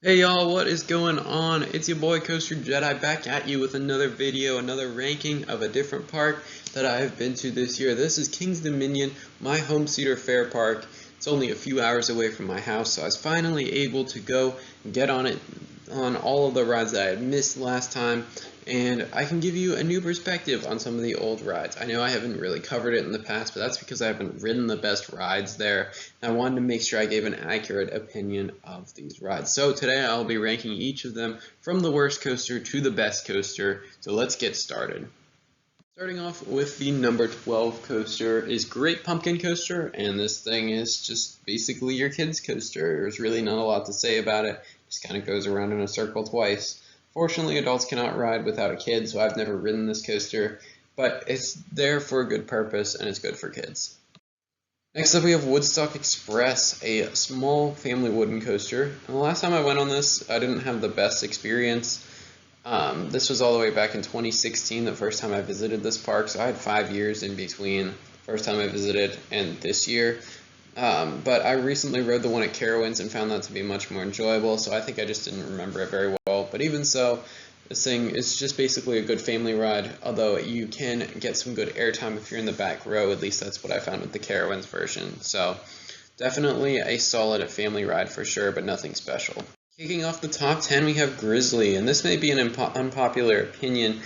Hey y'all, what is going on? It's your boy Coaster Jedi back at you with another video, another ranking of a different park that I have been to this year. This is King's Dominion, my home Cedar Fair park. It's only a few hours away from my house, so I was finally able to go and get on all of the rides that I had missed last time, and I can give you a new perspective on some of the old rides. I know I haven't really covered it in the past, but that's because I haven't ridden the best rides there, and I wanted to make sure I gave an accurate opinion of these rides. So today I'll be ranking each of them from the worst coaster to the best coaster, so let's get started. Starting off with the number 12 coaster is Great Pumpkin Coaster, and this thing is just basically your kid's coaster. There's really not a lot to say about it. Just kind of goes around in a circle twice. Fortunately, adults cannot ride without a kid, so I've never ridden this coaster, but it's there for a good purpose and it's good for kids. Next up we have Woodstock Express, a small family wooden coaster. And the last time I went on this, I didn't have the best experience. This was all the way back in 2016, the first time I visited this park, so I had 5 years in between the first time I visited and this year. But I recently rode the one at Carowinds and found that to be much more enjoyable, so I think I just didn't remember it very well. But even so, this thing is just basically a good family ride, although you can get some good airtime if you're in the back row. At least that's what I found with the Carowinds version. So definitely a solid family ride for sure, but nothing special. Kicking off the top 10, we have Grizzly, and this may be an unpopular opinion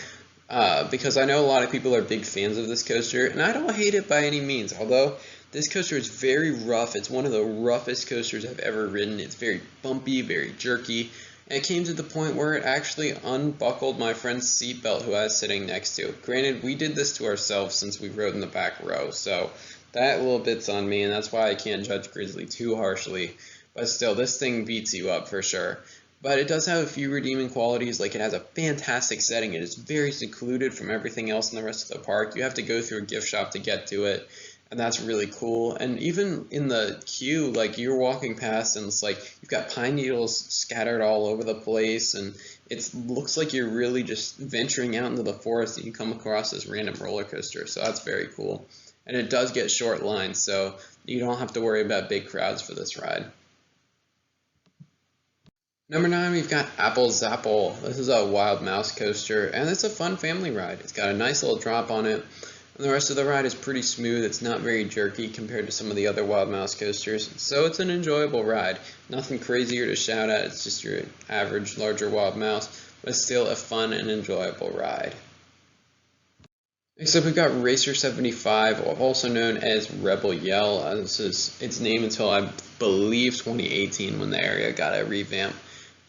because I know a lot of people are big fans of this coaster, and I don't hate it by any means, although this coaster is very rough. It's one of the roughest coasters I've ever ridden. It's very bumpy, very jerky, and it came to the point where it actually unbuckled my friend's seatbelt who I was sitting next to. Granted, we did this to ourselves since we rode in the back row, so that little bit's on me, and that's why I can't judge Grizzly too harshly. But still, this thing beats you up for sure. But it does have a few redeeming qualities, like it has a fantastic setting. It is very secluded from everything else in the rest of the park. You have to go through a gift shop to get to it, and that's really cool. And even in the queue, like you're walking past and it's like you've got pine needles scattered all over the place, and it looks like you're really just venturing out into the forest and you come across this random roller coaster. So that's very cool. And it does get short lines, so you don't have to worry about big crowds for this ride. Number 9, we've got Apple Zapple. This is a wild mouse coaster, and it's a fun family ride. It's got a nice little drop on it, and the rest of the ride is pretty smooth. It's not very jerky compared to some of the other wild mouse coasters, so it's an enjoyable ride. Nothing crazier to shout at. It's just your average larger wild mouse, but it's still a fun and enjoyable ride. Next up, we've got Racer 75, also known as Rebel Yell. This is its name until I believe 2018 when the area got a revamp.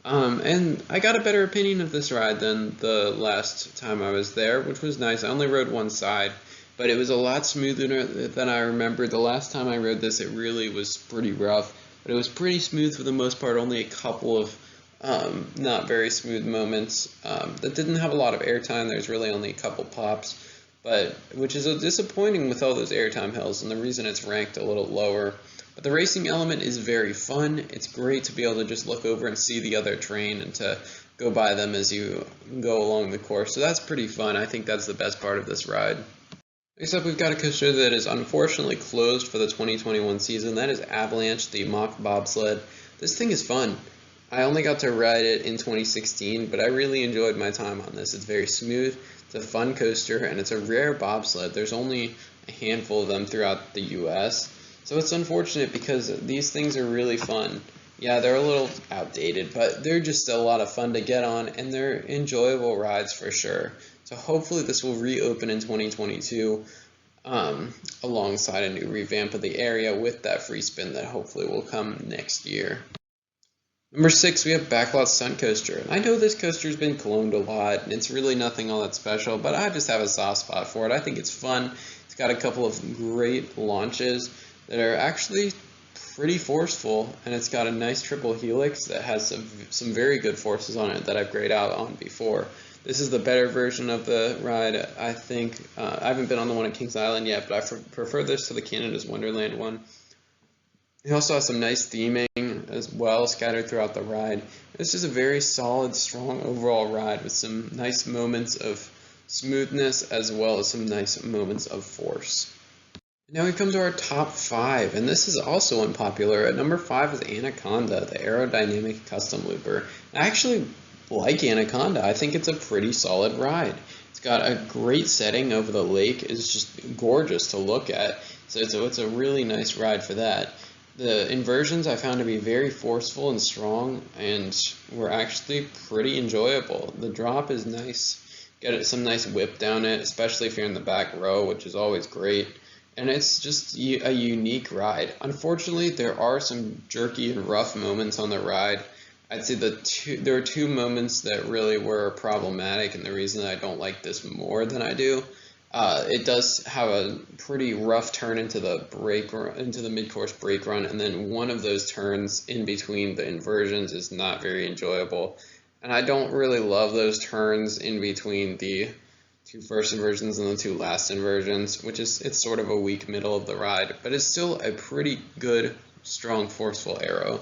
And I got a better opinion of this ride than the last time I was there, which was nice. I only rode one side, but it was a lot smoother than I remember. The last time I rode this, it really was pretty rough, but it was pretty smooth for the most part, only a couple of not very smooth moments that didn't have a lot of airtime. There's really only a couple pops, but which is disappointing with all those airtime hills, and the reason it's ranked a little lower. But the racing element is very fun. It's great to be able to just look over and see the other train and to go by them as you go along the course. So that's pretty fun. I think that's the best part of this ride. Next up, we've got a coaster that is unfortunately closed for the 2021 season. That is Avalanche, the mock bobsled. This thing is fun. I only got to ride it in 2016, but I really enjoyed my time on this. It's very smooth, it's a fun coaster, and it's a rare bobsled. There's only a handful of them throughout the US. So it's unfortunate because these things are really fun. Yeah, they're a little outdated, but they're just a lot of fun to get on, and they're enjoyable rides for sure. So hopefully this will reopen in 2022 alongside a new revamp of the area with that free spin that hopefully will come next year. Number 6, we have Backlot Stunt Coaster. I know this coaster's been cloned a lot, and it's really nothing all that special, but I just have a soft spot for it. I think it's fun. It's got a couple of great launches that are actually pretty forceful, and it's got a nice triple helix that has some very good forces on it that I've grayed out on before. This is the better version of the ride, I think. I haven't been on the one at Kings Island yet, but I prefer this to the Canada's Wonderland one. It also has some nice theming as well scattered throughout the ride. It's just a very solid, strong overall ride with some nice moments of smoothness as well as some nice moments of force. Now we come to our top 5, and this is also unpopular. At number 5 is Anaconda, the aerodynamic custom looper. I actually like Anaconda. I think it's a pretty solid ride. It's got a great setting over the lake. It's just gorgeous to look at. So it's a really nice ride for that. The inversions I found to be very forceful and strong, and were actually pretty enjoyable. The drop is nice. Get some nice whip down it, especially if you're in the back row, which is always great. And it's just a unique ride. Unfortunately, there are some jerky and rough moments on the ride. I'd say there are 2 moments that really were problematic, and the reason I don't like this more than I do, it does have a pretty rough turn into the mid-course brake run, and then one of those turns in between the inversions is not very enjoyable. And I don't really love those turns in between the 2 first inversions and the 2 last inversions, it's sort of a weak middle of the ride, but it's still a pretty good, strong, forceful aero.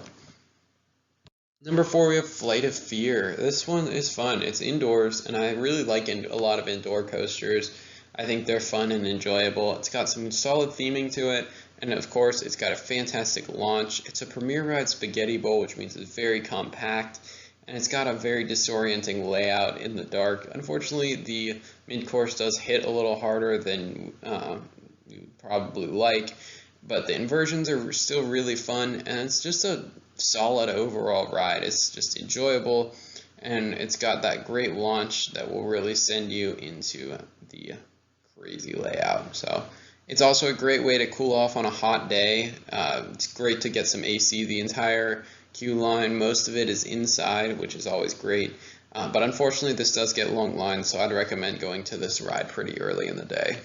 Number 4, we have Flight of Fear. This one is fun. It's indoors, and I really like a lot of indoor coasters. I think they're fun and enjoyable. It's got some solid theming to it, and of course, it's got a fantastic launch. It's a Premier Ride Spaghetti Bowl, which means it's very compact, and it's got a very disorienting layout in the dark. Unfortunately, the mid-course does hit a little harder than you would probably like, but the inversions are still really fun, and it's just a solid overall ride. It's just enjoyable, and it's got that great launch that will really send you into the crazy layout. So it's also a great way to cool off on a hot day. It's great to get some AC. The entire queue line, most of it is inside, which is always great. But unfortunately, this does get long lines, so I'd recommend going to this ride pretty early in the day.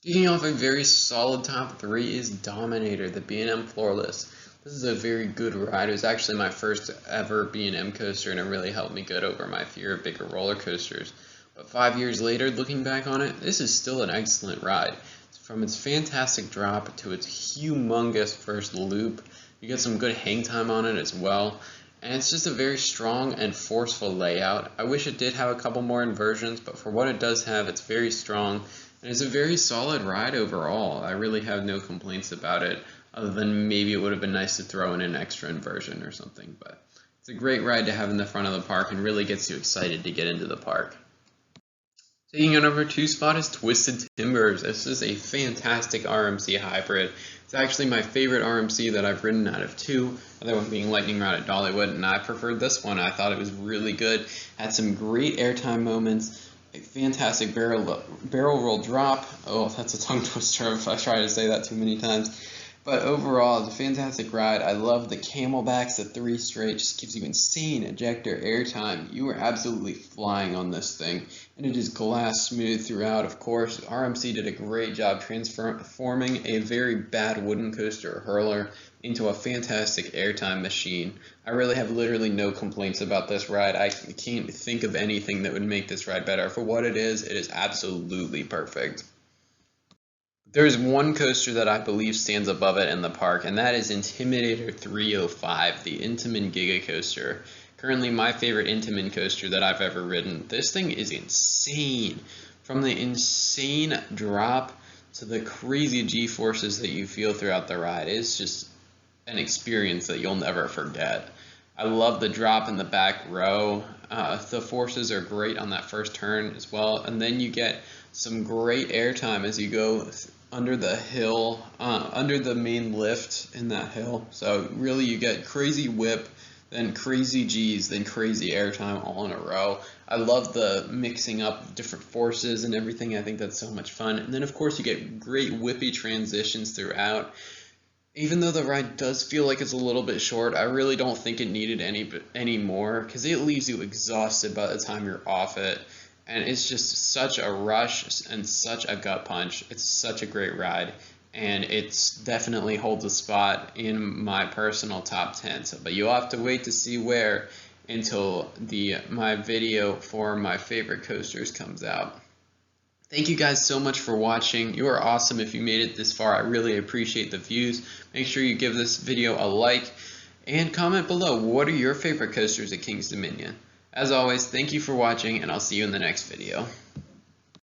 Kicking off a very solid top 3 is Dominator, the B&M Floorless. This is a very good ride. It was actually my first ever B&M coaster, and it really helped me get over my fear of bigger roller coasters. But 5 years later, looking back on it, this is still an excellent ride. From its fantastic drop to its humongous first loop, you get some good hang time on it as well. And it's just a very strong and forceful layout. I wish it did have a couple more inversions, but for what it does have, it's very strong. And it's a very solid ride overall. I really have no complaints about it, other than maybe it would have been nice to throw in an extra inversion or something. But it's a great ride to have in the front of the park and really gets you excited to get into the park. Taking our number 2 spot is Twisted Timbers. This is a fantastic RMC hybrid. It's actually my favorite RMC that I've ridden out of 2, the other one being Lightning Rod at Dollywood, and I preferred this one. I thought it was really good. Had some great airtime moments, a fantastic barrel roll drop. Oh, that's a tongue twister if I try to say that too many times. But overall, it's a fantastic ride. I love the camelbacks, the 3 straight, just gives you insane ejector airtime. You are absolutely flying on this thing, and it is glass smooth throughout. Of course, RMC did a great job transforming a very bad wooden coaster or hurler into a fantastic airtime machine. I really have literally no complaints about this ride. I can't think of anything that would make this ride better. For what it is absolutely perfect. There's one coaster that I believe stands above it in the park, and that is Intimidator 305, the Intamin Giga Coaster. Currently my favorite Intamin coaster that I've ever ridden. This thing is insane. From the insane drop to the crazy G-forces that you feel throughout the ride. It's just an experience that you'll never forget. I love the drop in the back row. The forces are great on that first turn as well, and then you get some great airtime as you go under the hill, under the main lift in that hill. So really you get crazy whip, then crazy G's, then crazy airtime all in a row. I love the mixing up of different forces and everything. I think that's so much fun. And then of course you get great whippy transitions throughout. Even though the ride does feel like it's a little bit short, I really don't think it needed any more, because it leaves you exhausted by the time you're off it. And it's just such a rush and such a gut punch. It's such a great ride, and it definitely holds a spot in my personal top 10. But you'll have to wait to see where until my video for my favorite coasters comes out. Thank you guys so much for watching. You are awesome if you made it this far. I really appreciate the views. Make sure you give this video a like and comment below. What are your favorite coasters at King's Dominion? As always, thank you for watching, and I'll see you in the next video.